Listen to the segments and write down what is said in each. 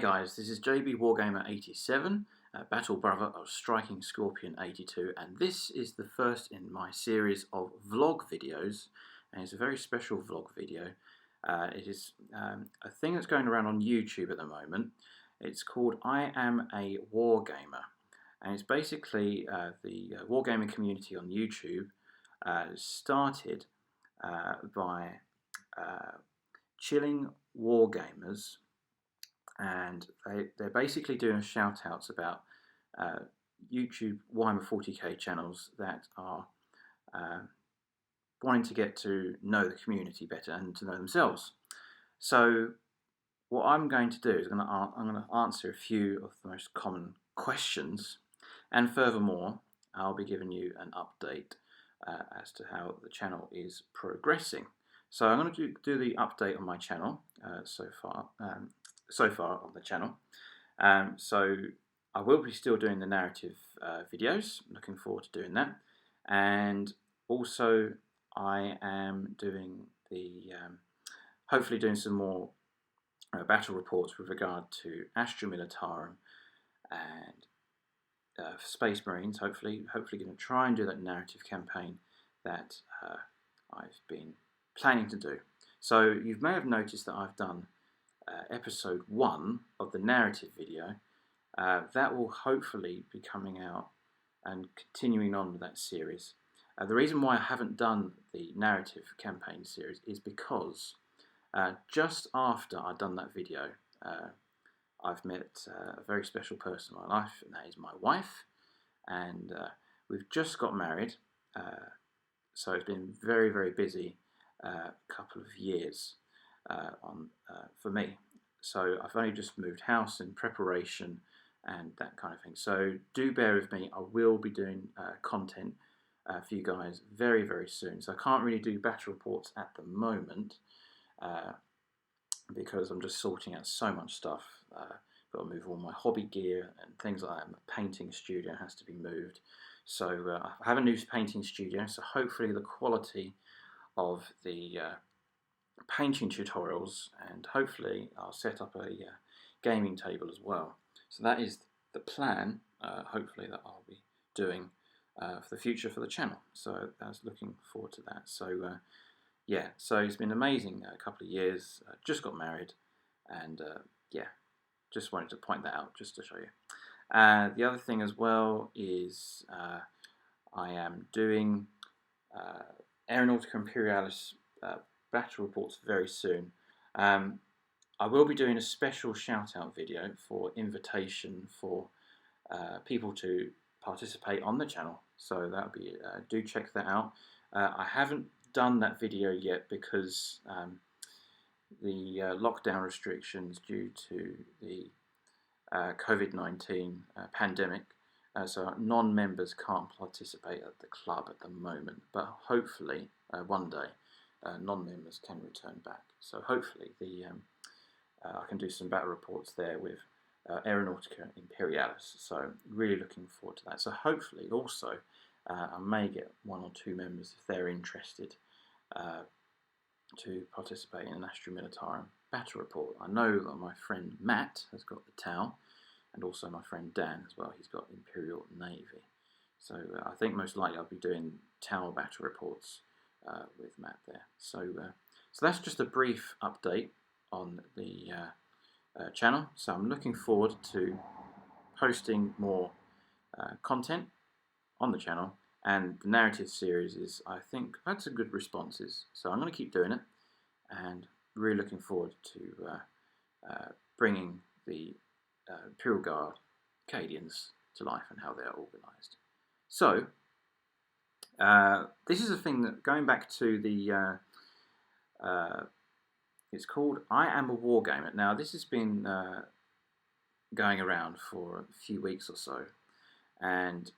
guys, this is JBWargamer87, battle brother of Striking Scorpion 82, and this is the first in my series of vlog videos, and it's a very special vlog video. It is a thing that's going around on YouTube at the moment. It's called I Am a Wargamer, and it's basically the wargaming community on YouTube started by chilling wargamers, and they're basically doing shout-outs about YouTube Warhammer 40k channels that are wanting to get to know the community better and to know themselves. So what I'm going to do is I'm going to answer a few of the most common questions, and furthermore I'll be giving you an update as to how the channel is progressing. So I'm going to do the update on my channel so far on the channel. So I will be still doing the narrative videos. Looking forward to doing that. And also I am doing the hopefully doing some more battle reports with regard to Astra Militarum and Space Marines. Hopefully going to try and do that narrative campaign that I've been planning to do. So you may have noticed that I've done episode 1 of the narrative video. That will hopefully be coming out and continuing on with that series. The reason why I haven't done the narrative campaign series is because just after I've done that video, I've met a very special person in my life, and that is my wife, and we've just got married, so it's been very, very busy couple of years for me. So I've only just moved house in preparation and that kind of thing. So do bear with me. I will be doing content for you guys very, very soon. So I can't really do battle reports at the moment because I'm just sorting out so much stuff. Got to move all my hobby gear and things like that. My painting studio has to be moved. So I have a new painting studio, so hopefully the quality of the painting tutorials, and hopefully I'll set up a gaming table as well. So that is the plan, hopefully, that I'll be doing for the future for the channel. So I was looking forward to that. So yeah, so it's been amazing a couple of years. Just got married, and yeah, just wanted to point that out just to show you. The other thing as well is I am doing Aeronautica Imperialis battle reports very soon. I will be doing a special shout out video for invitation for people to participate on the channel, so that'll be do check that out. I haven't done that video yet because the lockdown restrictions due to the COVID-19 pandemic, so non-members can't participate at the club at the moment, but hopefully one day non-members can return back. So hopefully I can do some battle reports there with Aeronautica Imperialis. So really looking forward to that. So hopefully also I may get 1 or 2 members if they're interested to participate in an Astra Militarum battle report. I know that my friend Matt has got the Tau, and also my friend Dan as well. He's got Imperial Navy. So I think most likely I'll be doing Tau battle reports with Matt there. So that's just a brief update on the channel. So I'm looking forward to posting more content on the channel, and the narrative series is, I think, I've had some good responses. So I'm going to keep doing it, and really looking forward to bringing the Imperial Guard Acadians to life and how they are organised. So this is a thing that, going back to the it's called I Am a Wargamer. Now this has been going around for a few weeks or so, and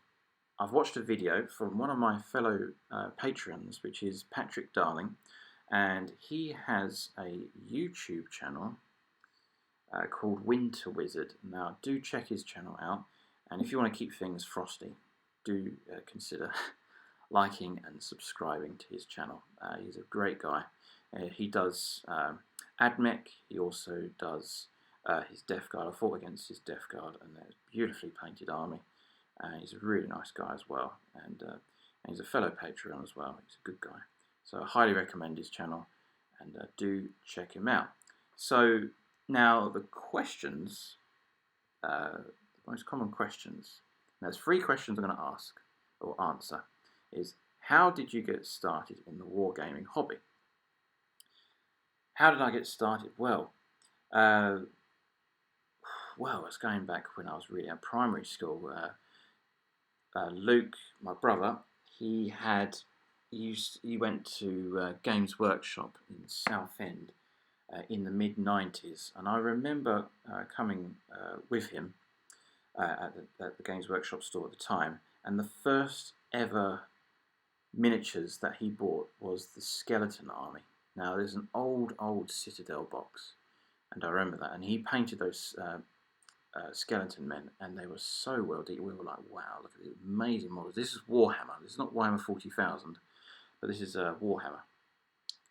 I've watched a video from one of my fellow patrons, which is Patrick Darling, and he has a YouTube channel called Winter Wizard. Now do check his channel out, and if you want to keep things frosty, do consider liking and subscribing to his channel. He's a great guy. He does AdMech, he also does his Death Guard. I fought against his Death Guard, and there's a beautifully painted army. He's a really nice guy as well, and he's a fellow Patreon as well. He's a good guy. So I highly recommend his channel, and do check him out. So now the questions, the most common questions. Now there's 3 questions I'm going to ask or answer. Is how did you get started in the wargaming hobby? How did I get started? Well, it's going back when I was really at primary school. Luke, my brother, he went to Games Workshop in Southend in the mid-90s, and I remember coming with him at the Games Workshop store at the time, and the first ever miniatures that he bought was the Skeleton Army. Now there's an old Citadel box, and I remember that, and he painted those skeleton men, and they were so well done. We were like, wow, look at these amazing models. This is Warhammer. This is not Warhammer 40,000, but this is Warhammer.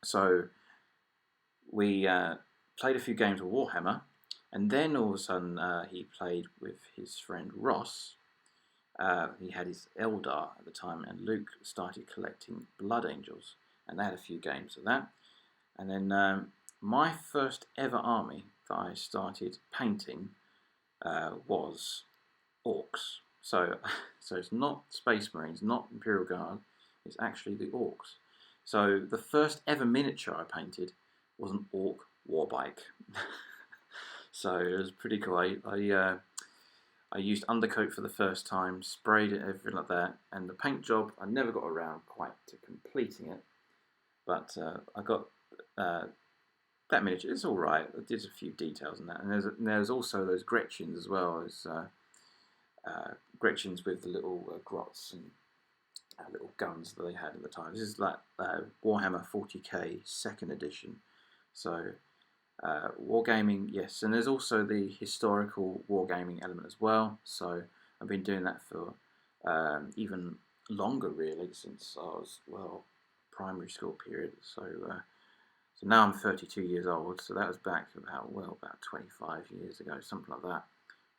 So we played a few games of Warhammer, and then all of a sudden he played with his friend Ross. He had his Eldar at the time, and Luke started collecting Blood Angels, and they had a few games of that. And then my first ever army that I started painting was Orcs. So it's not Space Marines, not Imperial Guard, it's actually the Orcs. So the first ever miniature I painted was an Orc warbike. So it was pretty cool. I used undercoat for the first time, sprayed it, everything like that, and the paint job, I never got around quite to completing it, but I got that miniature. It's all right. I did a few details on that, and there's also those Gretchens as well. There's Gretchens with the little grots and little guns that they had at the time. This is like Warhammer 40k 2nd edition. So wargaming, yes, and there's also the historical wargaming element as well. So I've been doing that for even longer, really, since I was, well, primary school period. So now I'm 32 years old, so that was back about 25 years ago, something like that.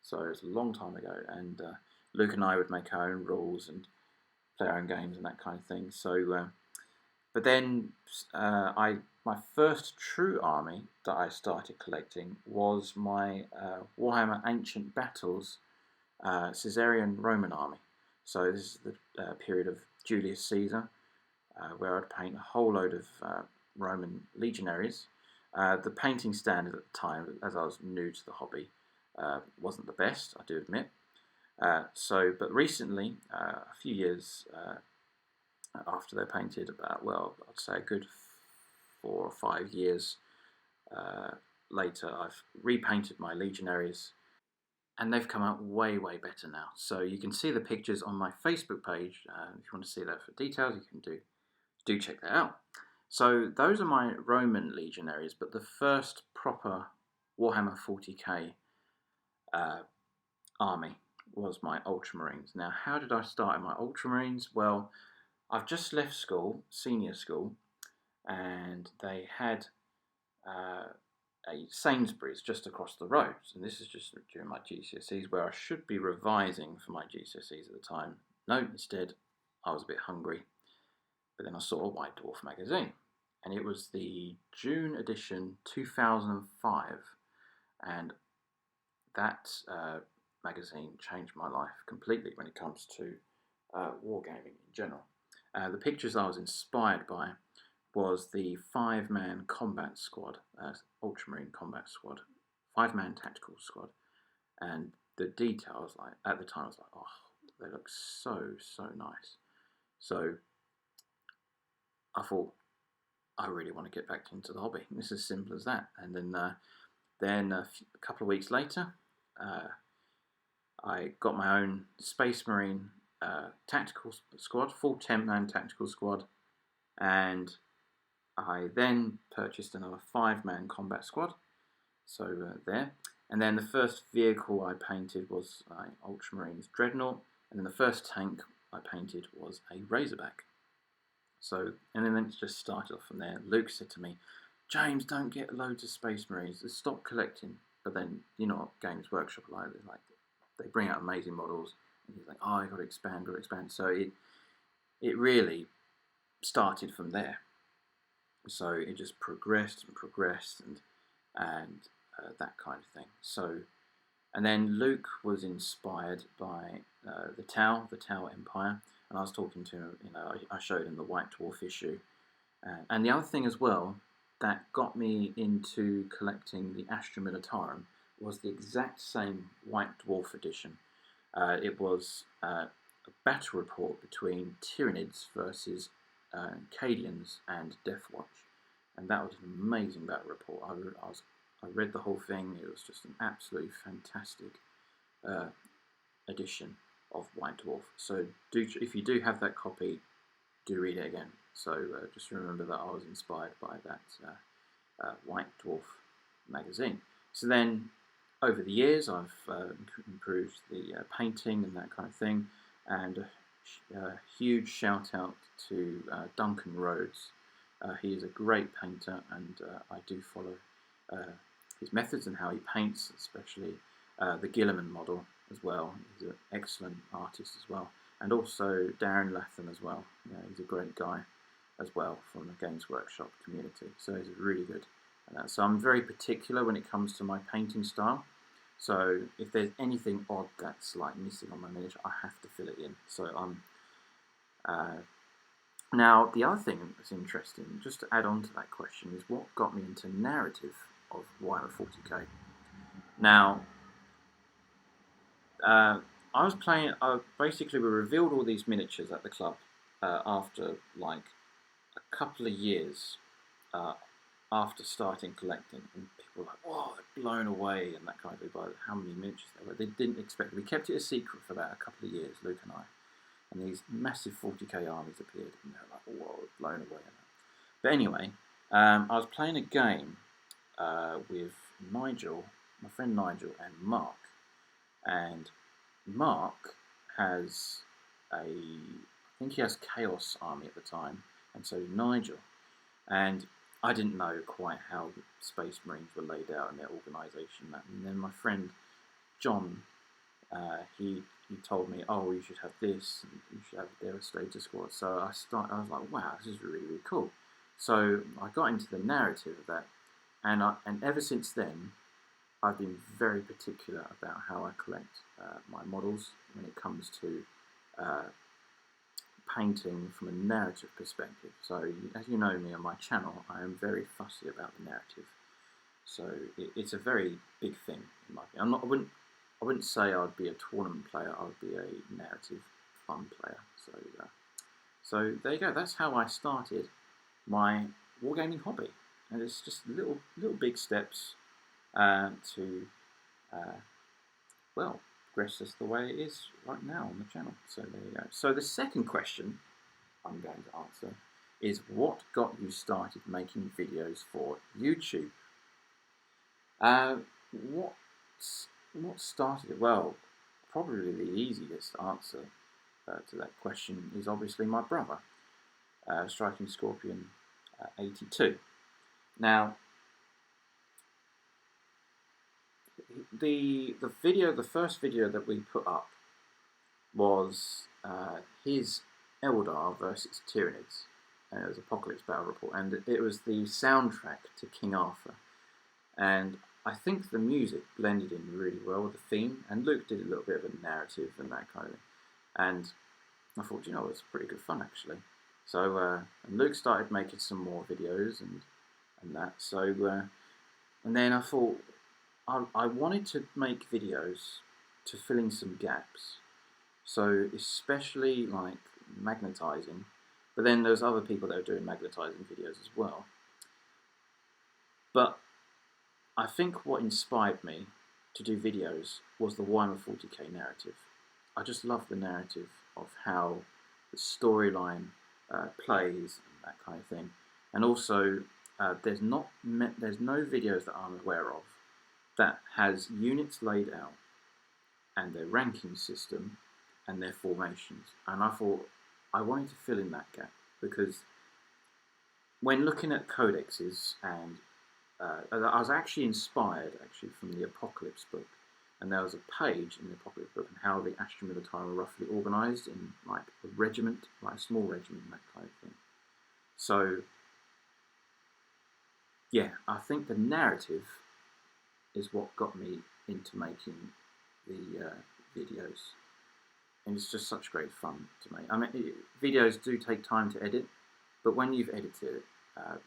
So it's a long time ago, and Luke and I would make our own rules and play our own games and that kind of thing. So, but then my first true army that I started collecting was my Warhammer Ancient Battles Caesarian Roman army. So this is the period of Julius Caesar, where I'd paint a whole load of Roman legionaries. The painting standard at the time, as I was new to the hobby, wasn't the best, I do admit. But recently, a few years after they're painted, about, I'd say a good 4 or 5 years later, I've repainted my legionaries, and they've come out way better now. So you can see the pictures on my Facebook page. If you want to see that for details, you can do check that out. So those are my Roman legionaries, but the first proper Warhammer 40k army was my Ultramarines. Now, how did I start in my Ultramarines? Well, I've just left school, senior school, and they had a Sainsbury's just across the road. And this is just during my GCSEs, where I should be revising for my GCSEs at the time. No, instead, I was a bit hungry. But then I saw a White Dwarf magazine, and it was the June edition 2005, and that magazine changed my life completely when it comes to wargaming in general. The pictures I was inspired by was the 5-man combat squad, Ultramarine combat squad, 5-man tactical squad, and the details, like at the time, I was like, oh, they look so nice. So I thought, I really want to get back into the hobby. It's as simple as that. And then a couple of weeks later, I got my own Space Marine tactical squad, full 10-man tactical squad, and I then purchased another 5-man combat squad. So there. And then the first vehicle I painted was Ultramarines Dreadnought, and then the first tank I painted was a Razorback. So, and then it just started off from there. Luke said to me, James, don't get loads of Space Marines, just stop collecting. but then you know what Games Workshop are like they bring out amazing models, and he's like, oh, I got to expand, So it really started from there. So it just progressed and progressed, and that kind of thing. So, and then Luke was inspired by the Tau Empire, and I was talking to him. You know, I showed him the White Dwarf issue, and the other thing as well that got me into collecting the Astra Militarum was the exact same White Dwarf edition. It was a battle report between Tyranids versus Cadians and Deathwatch, and that was an amazing battle report. I read the whole thing. It was just an absolutely fantastic edition of White Dwarf. So if you do have that copy, do read it again. So just remember that I was inspired by that White Dwarf magazine. So then, over the years, I've improved the painting and that kind of thing, and a huge shout out to Duncan Rhodes. He is a great painter, and I do follow his methods and how he paints, especially the Gilliman model as well. He's an excellent artist as well, and also Darren Latham as well. Yeah, he's a great guy as well from the Games Workshop community. So he's really good. So I'm very particular when it comes to my painting style. So if there's anything odd that's like missing on my miniature, I have to fill it in. So now the other thing that's interesting, just to add on to that question, is what got me into narrative of Warhammer 40k. Now, I was playing. Basically, we revealed all these miniatures at the club after like a couple of years after starting collecting, and people were like, "Whoa, they're blown away," and that kind of thing by how many miniatures there were. They didn't expect it. We kept it a secret for about a couple of years, Luke and I, and these massive 40k armies appeared, and they were like, "Whoa, blown away." But anyway, I was playing a game with Nigel, my friend Nigel, and Mark, and Mark has I think he has Chaos Army at the time, and so did Nigel, and I didn't know quite how the Space Marines were laid out in their organisation. And then my friend John, he told me, oh, you should have this, and you should have a Devastator squad. So I was like, wow, this is really, really cool. So I got into the narrative of that, and ever since then, I've been very particular about how I collect my models when it comes to painting from a narrative perspective. So as you know me on my channel, I am very fussy about the narrative. So it's a very big thing in my opinion. I wouldn't say I'd be a tournament player. I would be a narrative fun player. So there you go. That's how I started my wargaming hobby, and it's just little big steps to well, progress us the way it is right now on the channel. So there you go. So the second question I'm going to answer is, what got you started making videos for YouTube? What started it? Well, probably the easiest answer to that question is obviously my brother, Striking Scorpion 82. Now, the first video that we put up was his Eldar versus Tyranids, and it was Apocalypse Battle Report, and it was the soundtrack to King Arthur, and I think the music blended in really well with the theme, and Luke did a little bit of a narrative and that kind of thing, and I thought, you know, it's pretty good fun actually. So and Luke started making some more videos and that, so and then I thought I wanted to make videos to fill in some gaps, so especially like magnetizing, but then there's other people that are doing magnetizing videos as well. But I think what inspired me to do videos was the Warhammer 40k narrative. I just love the narrative of how the storyline plays and that kind of thing, and also there's no videos that I'm aware of that has units laid out and their ranking system and their formations, and I thought I wanted to fill in that gap, because when looking at codexes and I was actually inspired from the Apocalypse book, and there was a page in the Apocalypse book on how the Astra Militari were roughly organised in like a regiment, like a small regiment, that kind of thing. So yeah, I think the narrative is what got me into making the videos, and it's just such great fun to make. I mean, videos do take time to edit, but when you've edited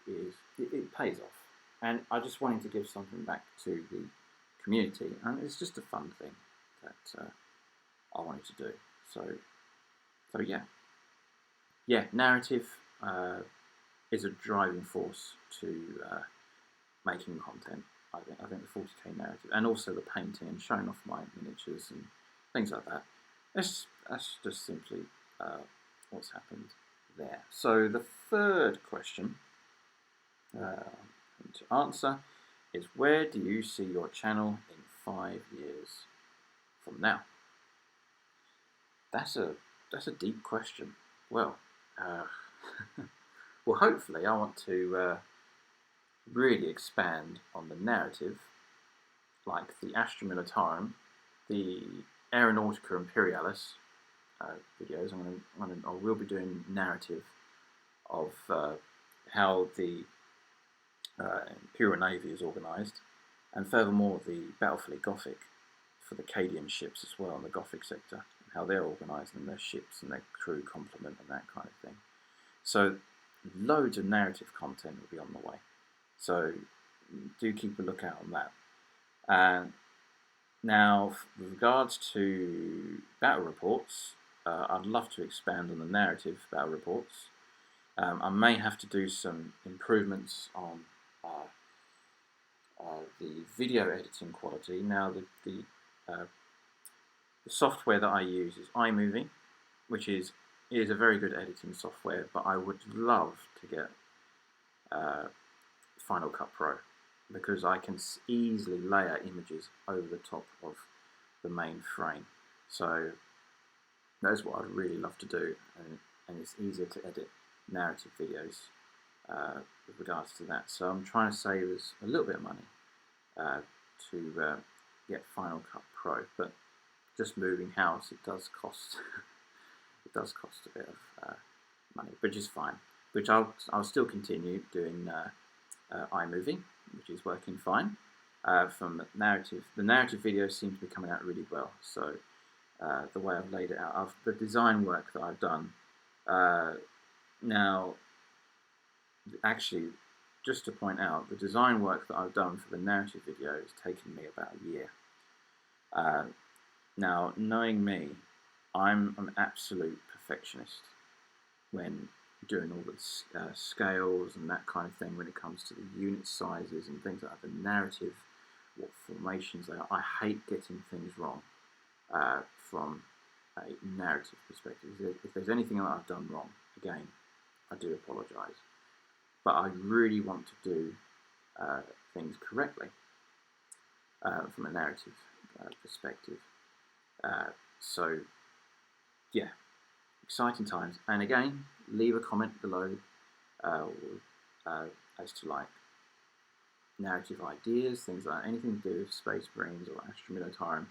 it, it pays off. And I just wanted to give something back to the community, and it's just a fun thing that I wanted to do. So yeah, narrative is a driving force to making content. I think the 40k narrative, and also the painting and showing off my miniatures and things like that. That's just simply what's happened there. So the third question to answer is, where do you see your channel in 5 years from now? That's a deep question. Well, well, hopefully I want to really expand on the narrative, like the Astra Militarum, the Aeronautica Imperialis videos. I will be doing narrative of how the Imperial Navy is organised, and furthermore the Battle Fleet Gothic for the Cadian ships as well in the Gothic sector, and how they're organised and their ships and their crew complement and that kind of thing. So loads of narrative content will be on the way. So do keep a lookout on that. Now, with regards to battle reports, I'd love to expand on the narrative battle reports. I may have to do some improvements on the video editing quality. Now, the software that I use is iMovie, which is a very good editing software, but I would love to get Final Cut Pro, because I can easily layer images over the top of the main frame. So that's what I'd really love to do, and it's easier to edit narrative videos with regards to that. So I'm trying to save us a little bit of money to get Final Cut Pro, but just moving house, it does cost it does cost a bit of money, which is fine. Which I'll still continue doing iMovie, which is working fine. From narrative, the narrative videos seem to be coming out really well. So the way I've laid it out, the design work that I've done. Now, actually, just to point out, the design work that I've done for the narrative video has taken me about a year. Now, knowing me, I'm an absolute perfectionist when doing all the scales and that kind of thing, when it comes to the unit sizes and things like that, the narrative, what formations they are. I hate getting things wrong from a narrative perspective. If there's anything that I've done wrong, again, I do apologise. But I really want to do things correctly from a narrative perspective. So, yeah, exciting times. And again, leave a comment below as to like narrative ideas, things like anything to do with Space Marines or Astra Militarum.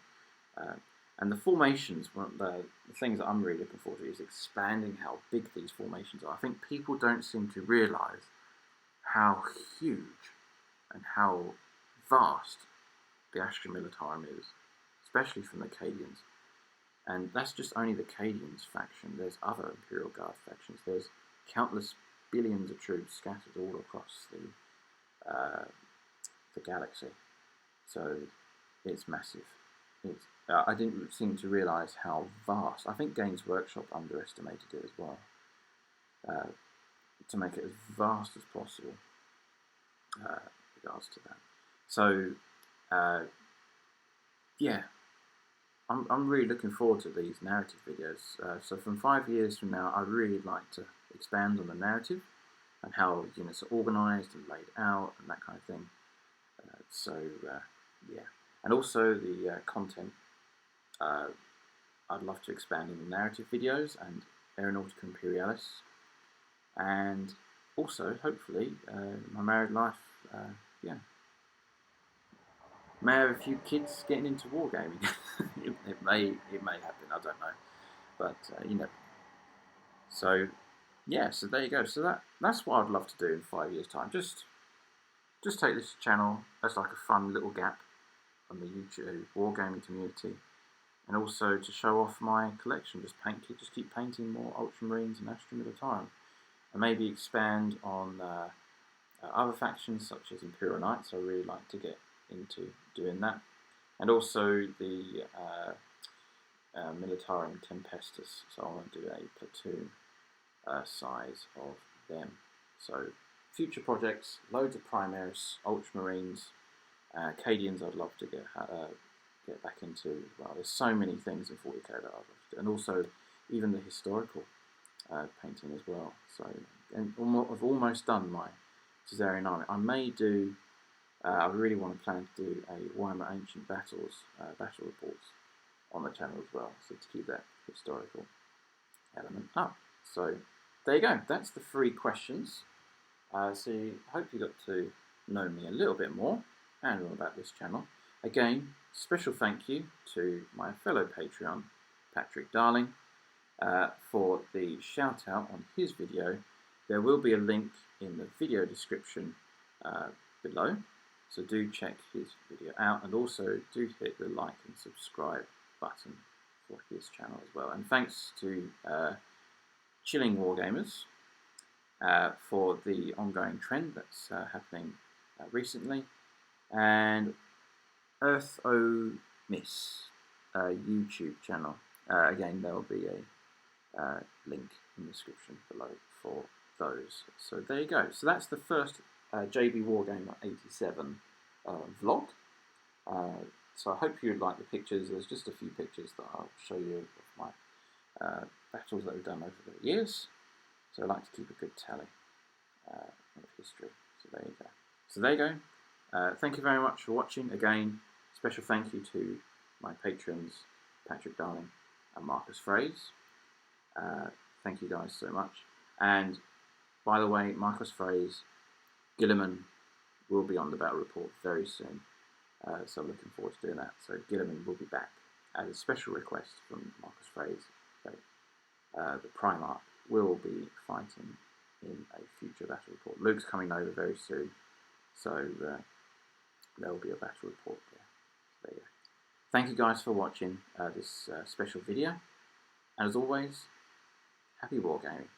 And the formations, one of the things that I'm really looking forward to is expanding how big these formations are. I think people don't seem to realise how huge and how vast the Astra Militarum is, especially from the Cadians. And that's just only the Cadians faction. There's other Imperial Guard factions. There's countless billions of troops scattered all across the galaxy. So it's massive. I didn't seem to realise how vast. I think Games Workshop underestimated it as well, to make it as vast as possible with regards to that. So, yeah, I'm really looking forward to these narrative videos. So from 5 years from now, I'd really like to expand on the narrative and how units are organised and laid out and that kind of thing. Yeah, and also the content. I'd love to expand on the narrative videos and Aeronautica Imperialis, and also hopefully my married life yeah, may have a few kids getting into wargaming. it may happen. I don't know, but you never know. So yeah, so there you go. So that's what I'd love to do in 5 years' time. Just take this channel as like a fun little gap on the YouTube wargaming community, and also to show off my collection. Just keep painting more Ultramarines and Astrum at a time, and maybe expand on other factions such as Imperial Knights. I really like to get into doing that, and also the Militarum Tempestus. So I want to do a platoon size of them. So future projects, loads of Primaris, Ultramarines, Acadians. I'd love to get back into as well. There's so many things in 40k that I'd love to do, and also even the historical painting as well. So, and I've almost done my Caesarian army. I may do. I really want to plan to do a Warhammer Ancient Battles battle reports on the channel as well. So to keep that historical element up. So there you go. That's the 3 questions. So I hope you got to know me a little bit more and all about this channel. Again, special thank you to my fellow Patreon, Patrick Darling, for the shout out on his video. There will be a link in the video description below, so do check his video out, and also do hit the like and subscribe button for his channel as well. And thanks to Chilling Wargamers for the ongoing trend that's happening recently, and Earth O Miss YouTube channel. Again, there will be a link in the description below for those. So there you go. So that's the first JBWargamer87 vlog. So I hope you like the pictures. There's just a few pictures that I'll show you of my battles that we've done over the years. So I like to keep a good tally of history. So there you go. So there you go. Thank you very much for watching. Again, special thank you to my patrons, Patrick Darling and Marcus Fraze. Thank you guys so much. And by the way, Marcus Fraze, Gilliman will be on the battle report very soon. So I'm looking forward to doing that. So Gilliman will be back as a special request from Marcus Fraze. The Primarch will be fighting in a future battle report. Luke's coming over very soon, so there will be a battle report there. There you go. Thank you guys for watching this special video, and as always, happy wargaming.